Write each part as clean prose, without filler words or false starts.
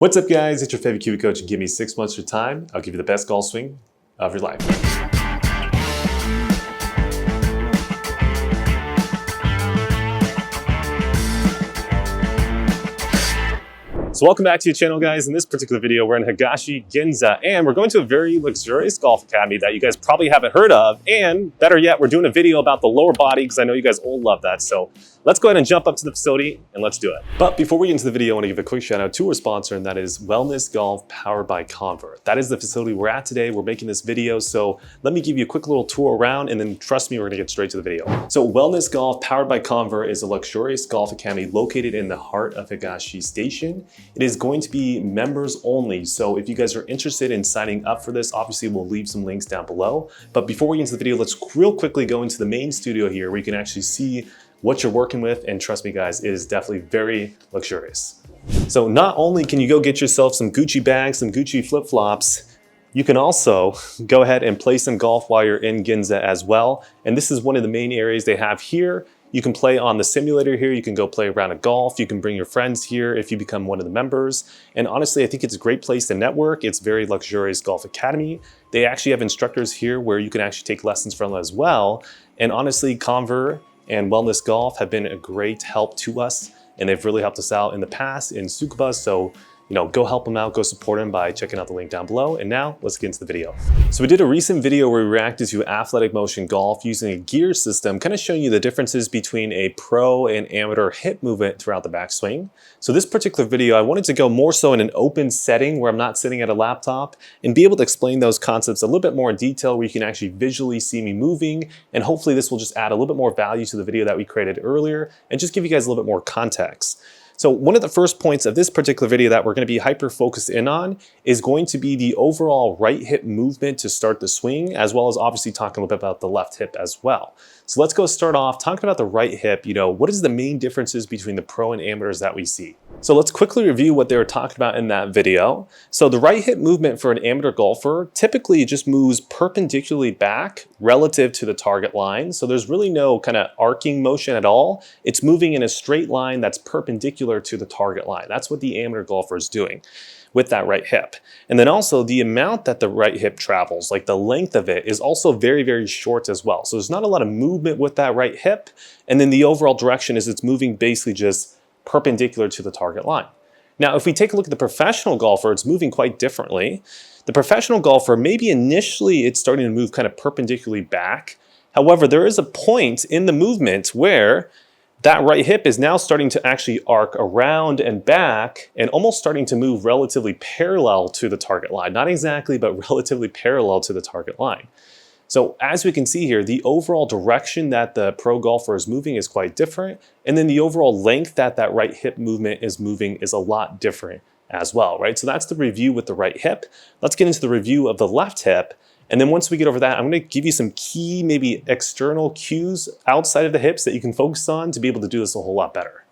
What's up guys, it's your favorite Kiwi coach and give me 6 months of your time. I'll give you the best golf swing of your life. So welcome back to your channel guys. In this particular video, we're in Higashi, Ginza, and we're going to a very luxurious golf academy that you guys probably haven't heard of. And better yet, we're doing a video about the lower body because I know you guys all love that. So let's go ahead and jump up to the facility and let's do it. But before we get into the video, I want to give a quick shout out to our sponsor, and that is Wellness Golf powered by Convert. That is the facility we're at today. We're making this video. So let me give you a quick little tour around and then trust me, we're going to get straight to the video. So Wellness Golf powered by Convert is a luxurious golf academy located in the heart of Higashi Station. It is going to be members only. So if you guys are interested in signing up for this, obviously we'll leave some links down below. But before we get into the video, let's real quickly go into the main studio here where you can actually see what you're working with. And trust me guys, it is definitely very luxurious. So not only can you go get yourself some Gucci bags, some Gucci flip-flops, you can also go ahead and play some golf while you're in Ginza as well. And this is one of the main areas they have here. You can play on the simulator here. You can go play a round of golf. You can bring your friends here if you become one of the members. And honestly, I think it's a great place to network. It's a very luxurious golf academy. They actually have instructors here where you can actually take lessons from as well. And honestly, Convert and Wellness Golf have been a great help to us. And they've really helped us out in the past in Tsukuba. So go help them out, go support them by checking out the link down below. And now let's get into the video. So we did a recent video where we reacted to athletic motion golf using a gear system, kind of showing you the differences between a pro and amateur hip movement throughout the backswing. So this particular video, I wanted to go more so in an open setting where I'm not sitting at a laptop and be able to explain those concepts a little bit more in detail where you can actually visually see me moving. And hopefully this will just add a little bit more value to the video that we created earlier and just give you guys a little bit more context. So one of the first points of this particular video that we're going to be hyper focused in on is going to be the overall right hip movement to start the swing, as well as obviously talking a little bit about the left hip as well. So let's go start off talking about the right hip. What is the main differences between the pro and amateurs that we see? So let's quickly review what they were talking about in that video. So the right hip movement for an amateur golfer, typically it just moves perpendicularly back relative to the target line. So there's really no kind of arcing motion at all. It's moving in a straight line that's perpendicular to the target line. That's what the amateur golfer is doing with that right hip. And then also the amount that the right hip travels, like the length of it, is also very, very short as well. So there's not a lot of movement with that right hip. And then the overall direction is it's moving basically just perpendicular to the target line. Now, if we take a look at the professional golfer, it's moving quite differently. The professional golfer, maybe initially it's starting to move kind of perpendicularly back. However, there is a point in the movement where that right hip is now starting to actually arc around and back and almost starting to move relatively parallel to the target line. Not exactly, but relatively parallel to the target line. So as we can see here, the overall direction that the pro golfer is moving is quite different. And then the overall length that that right hip movement is moving is a lot different as well, right? So that's the review with the right hip. Let's get into the review of the left hip. And then once we get over that, I'm going to give you some key, maybe external cues outside of the hips that you can focus on to be able to do this a whole lot better.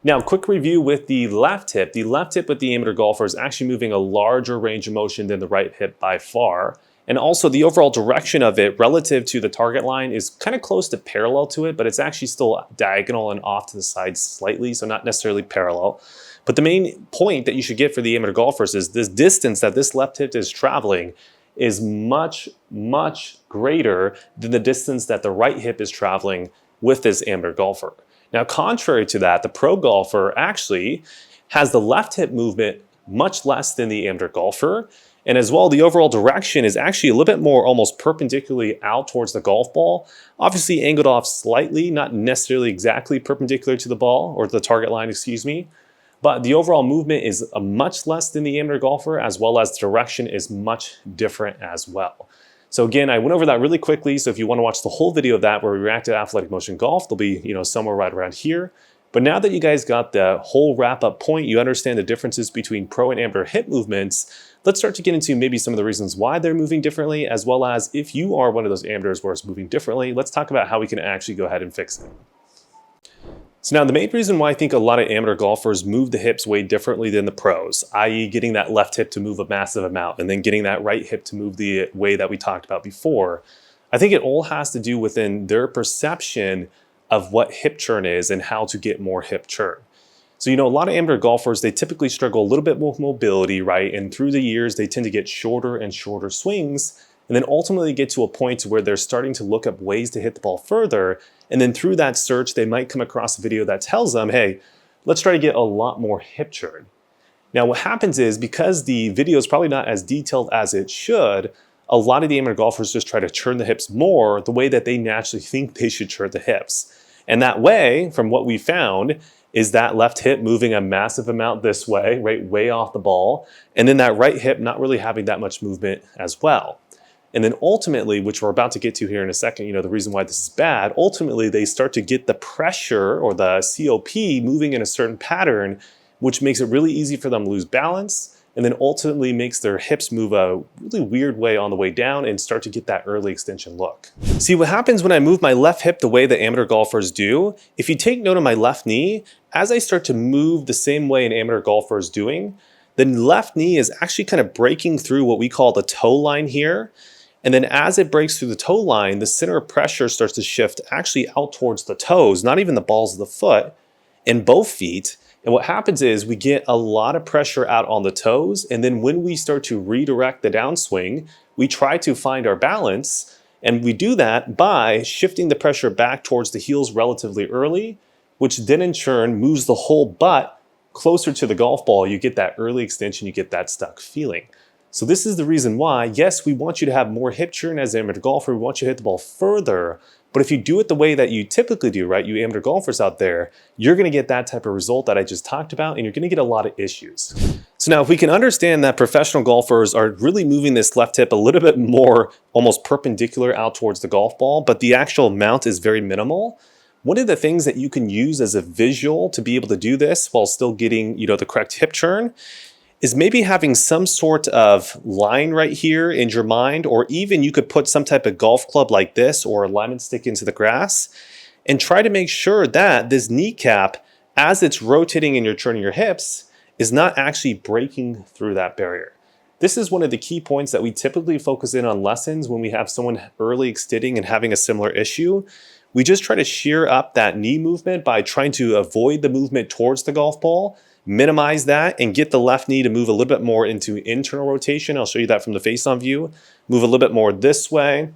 Now, quick review with the left hip. The left hip with the amateur golfer is actually moving a larger range of motion than the right hip by far. And also the overall direction of it relative to the target line is kind of close to parallel to it, but it's actually still diagonal and off to the side slightly, so not necessarily parallel. But the main point that you should get for the amateur golfers is this distance that this left hip is traveling is much, much greater than the distance that the right hip is traveling with this amateur golfer. Now, contrary to that, the pro golfer actually has the left hip movement much less than the amateur golfer. And as well, the overall direction is actually a little bit more almost perpendicularly out towards the golf ball. Obviously angled off slightly, not necessarily exactly perpendicular to the ball or the target line, excuse me. But the overall movement is much less than the amateur golfer, as well as the direction is much different as well. So again, I went over that really quickly. So if you want to watch the whole video of that where we reacted to athletic motion golf, they'll be somewhere right around here. But now that you guys got the whole wrap-up point, you understand the differences between pro and amateur hip movements, let's start to get into maybe some of the reasons why they're moving differently, as well as if you are one of those amateurs where it's moving differently, let's talk about how we can actually go ahead and fix it. So now the main reason why I think a lot of amateur golfers move the hips way differently than the pros, i.e. getting that left hip to move a massive amount and then getting that right hip to move the way that we talked about before, I think it all has to do within their perception of what hip churn is and how to get more hip churn. So, a lot of amateur golfers, they typically struggle a little bit with mobility, right? And through the years, they tend to get shorter and shorter swings, and then ultimately get to a point where they're starting to look up ways to hit the ball further. And then through that search, they might come across a video that tells them, hey, let's try to get a lot more hip churn. Now, what happens is, because the video is probably not as detailed as it should, a lot of the amateur golfers just try to churn the hips more the way that they naturally think they should churn the hips. And that way, from what we found, is that left hip moving a massive amount this way, right, way off the ball, and then that right hip not really having that much movement as well. And then ultimately, which we're about to get to here in a second, the reason why this is bad, ultimately they start to get the pressure or the COP moving in a certain pattern, which makes it really easy for them to lose balance, and then ultimately makes their hips move a really weird way on the way down and start to get that early extension look. See, what happens when I move my left hip the way that amateur golfers do, if you take note of my left knee, as I start to move the same way an amateur golfer is doing, the left knee is actually kind of breaking through what we call the toe line here. And then as it breaks through the toe line, the center of pressure starts to shift actually out towards the toes, not even the balls of the foot, in both feet. And what happens is we get a lot of pressure out on the toes, and then when we start to redirect the downswing, we try to find our balance, and we do that by shifting the pressure back towards the heels relatively early, which then in turn moves the whole butt closer to the golf ball. You get that early extension, you get that stuck feeling. So this is the reason why, yes, we want you to have more hip churn as an amateur golfer, we want you to hit the ball further, but if you do it the way that you typically do, right, you amateur golfers out there, you're gonna get that type of result that I just talked about, and you're gonna get a lot of issues. So now if we can understand that professional golfers are really moving this left hip a little bit more almost perpendicular out towards the golf ball, but the actual amount is very minimal, one of the things that you can use as a visual to be able to do this while still getting, the correct hip churn is maybe having some sort of line right here in your mind, or even you could put some type of golf club like this or a alignment stick into the grass and try to make sure that this kneecap, as it's rotating and you're turning your hips, is not actually breaking through that barrier. This is one of the key points that we typically focus in on lessons when we have someone early extending and having a similar issue. We just try to shear up that knee movement by trying to avoid the movement towards the golf ball, minimize that, and get the left knee to move a little bit more into internal rotation. I'll show you that from the face-on view. Move a little bit more this way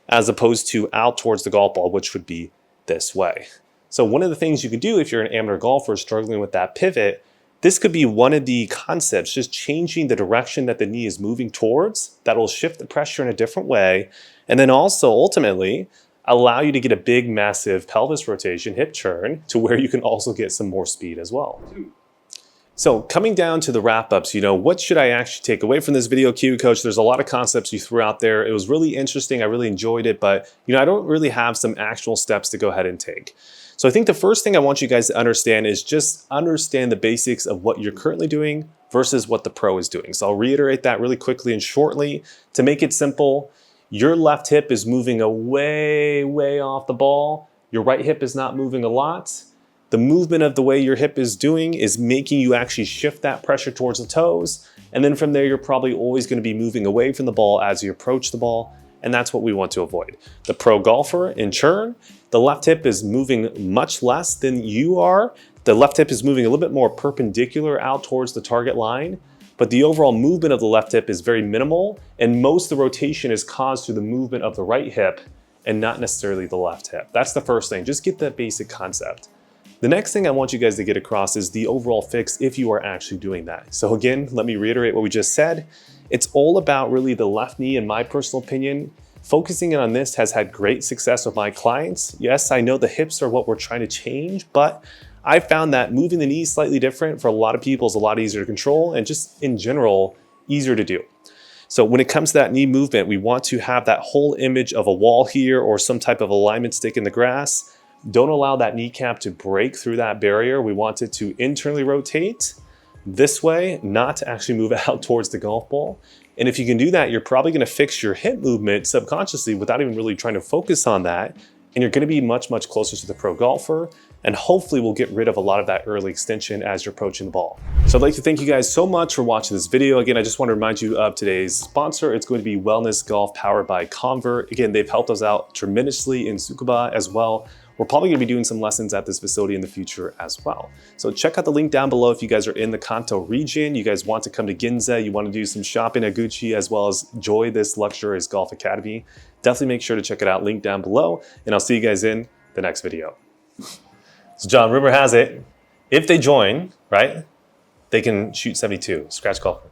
as opposed to out towards the golf ball, which would be this way. So one of the things you could do if you're an amateur golfer struggling with that pivot, this could be one of the concepts, just changing the direction that the knee is moving towards. That'll shift the pressure in a different way. And then also ultimately allow you to get a big, massive pelvis rotation, hip churn, to where you can also get some more speed as well. So coming down to the wrap-ups, what should I actually take away from this video, Kiwi Coach? There's a lot of concepts you threw out there. It was really interesting. I really enjoyed it, but I don't really have some actual steps to go ahead and take. So I think the first thing I want you guys to understand is just understand the basics of what you're currently doing versus what the pro is doing. So I'll reiterate that really quickly and shortly. To make it simple, your left hip is moving way off the ball. Your right hip is not moving a lot. The movement of the way your hip is doing is making you actually shift that pressure towards the toes. And then from there, you're probably always going to be moving away from the ball as you approach the ball. And that's what we want to avoid. The pro golfer, in turn, the left hip is moving much less than you are. The left hip is moving a little bit more perpendicular out towards the target line. But the overall movement of the left hip is very minimal. And most of the rotation is caused through the movement of the right hip and not necessarily the left hip. That's the first thing. Just get that basic concept. The next thing I want you guys to get across is the overall fix if you are actually doing that. So again, let me reiterate what we just said. It's all about really the left knee, in my personal opinion. Focusing on this has had great success with my clients. Yes, I know the hips are what we're trying to change, but I found that moving the knees slightly different for a lot of people is a lot easier to control and just in general, easier to do. So when it comes to that knee movement, we want to have that whole image of a wall here or some type of alignment stick in the grass. Don't allow that kneecap to break through that barrier. We want it to internally rotate this way, not to actually move out towards the golf ball. And if you can do that, you're probably going to fix your hip movement subconsciously without even really trying to focus on that. And you're going to be much closer to the pro golfer. And hopefully we'll get rid of a lot of that early extension as you're approaching the ball. So I'd like to thank you guys so much for watching this video. Again, I just want to remind you of today's sponsor. It's going to be Wellness Golf powered by Convert. Again, they've helped us out tremendously in Tsukuba as well. we're probably going to be doing some lessons at this facility in the future as well. So check out the link down below if you guys are in the Kanto region, you guys want to come to Ginza, you want to do some shopping at Gucci as well as enjoy this luxurious golf academy. Definitely make sure to check it out, link down below, and I'll see you guys in the next video. So John, rumor has it, if they join, right, they can shoot 72, scratch golfer.